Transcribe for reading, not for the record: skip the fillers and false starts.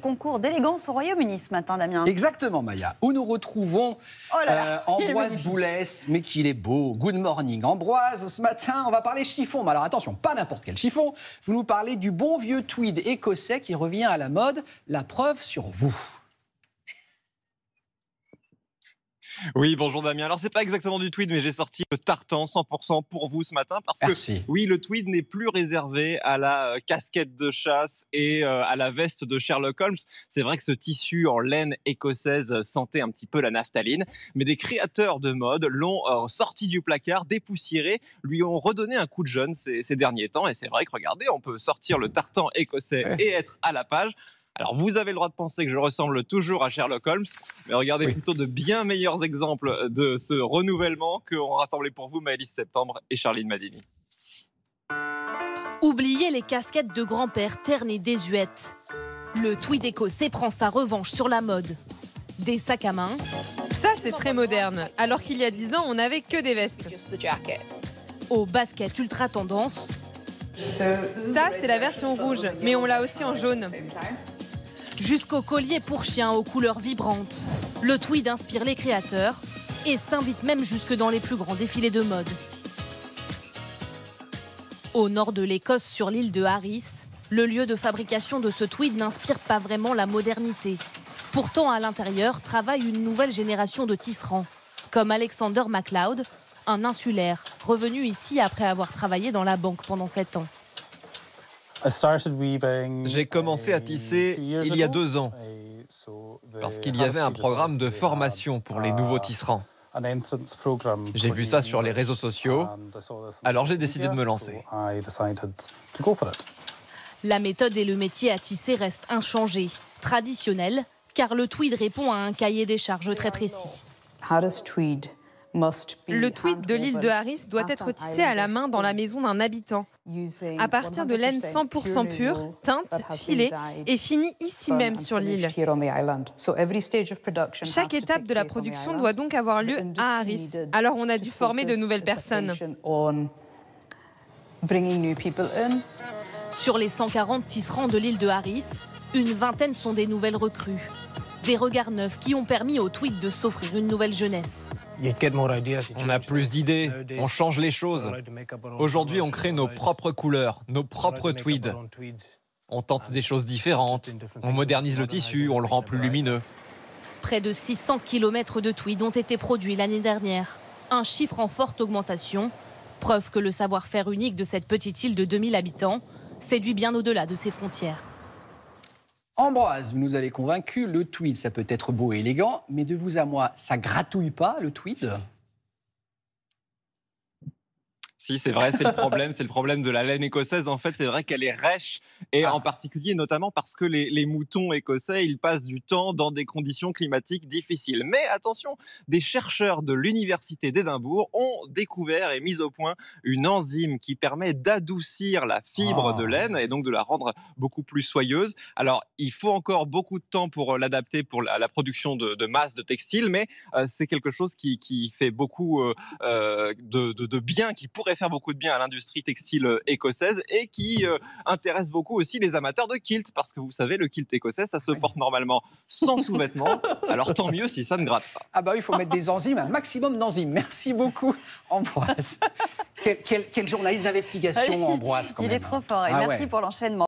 concours d'élégance au Royaume-Uni ce matin, Damien. Exactement, Maya. Où nous retrouvons Ambroise Boulès, mais qu'il est beau. Good morning, Ambroise. Ce matin, on va parler chiffon. Mais alors attention, pas n'importe quel chiffon. Vous nous parlez du bon vieux tweed écossais qui revient à la mode. La preuve sur vous. Oui, bonjour Damien. Alors, c'est pas exactement du tweed, mais j'ai sorti le tartan 100% pour vous ce matin parce que, oui, le tweed n'est plus réservé à la casquette de chasse et à la veste de Sherlock Holmes. C'est vrai que ce tissu en laine écossaise sentait un petit peu la naphtaline, mais des créateurs de mode l'ont sorti du placard, dépoussiéré, lui ont redonné un coup de jeune ces derniers temps. Et c'est vrai que, regardez, on peut sortir le tartan écossais et être à la page. Alors, vous avez le droit de penser que je ressemble toujours à Sherlock Holmes, mais regardez plutôt de bien meilleurs exemples de ce renouvellement qu'ont rassemblé pour vous Maëlys Septembre et Charline Madini. Oubliez les casquettes de grand-père ternes et désuètes. Le tweed écossais prend sa revanche sur la mode. Des sacs à main. Ça, c'est très moderne, alors qu'il y a 10 ans, on n'avait que des vestes. Aux baskets ultra tendance. Ça, c'est la version rouge, mais on l'a aussi en jaune. Jusqu'au collier pour chien aux couleurs vibrantes. Le tweed inspire les créateurs et s'invite même jusque dans les plus grands défilés de mode. Au nord de l'Écosse, sur l'île de Harris, le lieu de fabrication de ce tweed n'inspire pas vraiment la modernité. Pourtant, à l'intérieur, travaille une nouvelle génération de tisserands, comme Alexander MacLeod, un insulaire, revenu ici après avoir travaillé dans la banque pendant 7 ans. J'ai commencé à tisser il y a 2 ans, parce qu'il y avait un programme de formation pour les nouveaux tisserands. J'ai vu ça sur les réseaux sociaux, alors j'ai décidé de me lancer. La méthode et le métier à tisser restent inchangés, traditionnels, car le tweed répond à un cahier des charges très précis. Le tweed de l'île de Harris doit être tissé à la main dans la maison d'un habitant, à partir de laine 100% pure, teinte, filée et finie ici même sur l'île. Chaque étape de la production doit donc avoir lieu à Harris. Alors on a dû former de nouvelles personnes. Sur les 140 tisserands de l'île de Harris, une vingtaine sont des nouvelles recrues. Des regards neufs qui ont permis au tweed de s'offrir une nouvelle jeunesse. On a plus d'idées, on change les choses. Aujourd'hui, on crée nos propres couleurs, nos propres tweeds. On tente des choses différentes, on modernise le tissu, on le rend plus lumineux. Près de 600 km de tweed ont été produits l'année dernière. Un chiffre en forte augmentation. Preuve que le savoir-faire unique de cette petite île de 2000 habitants séduit bien au-delà de ses frontières. Ambroise, vous nous avez convaincu, le tweed, ça peut être beau et élégant, mais de vous à moi, ça gratouille pas, le tweed ? Si, c'est vrai, c'est le problème de la laine écossaise. En fait, c'est vrai qu'elle est rêche, et en particulier, notamment parce que les moutons écossais, ils passent du temps dans des conditions climatiques difficiles. Mais attention, des chercheurs de l'université d'Édimbourg ont découvert et mis au point une enzyme qui permet d'adoucir la fibre de laine et donc de la rendre beaucoup plus soyeuse. Alors, il faut encore beaucoup de temps pour l'adapter pour la production de masse de textiles, mais c'est quelque chose qui fait beaucoup de bien, qui pourrait faire beaucoup de bien à l'industrie textile écossaise et qui intéresse beaucoup aussi les amateurs de kilt, parce que vous savez, le kilt écossais, ça se porte normalement sans sous-vêtements, alors tant mieux si ça ne gratte pas. Ah bah oui, il faut mettre des enzymes, un maximum d'enzymes. Merci beaucoup, Ambroise. Quel journaliste d'investigation, Ambroise, quand même. Il est trop fort, et merci pour l'enchaînement.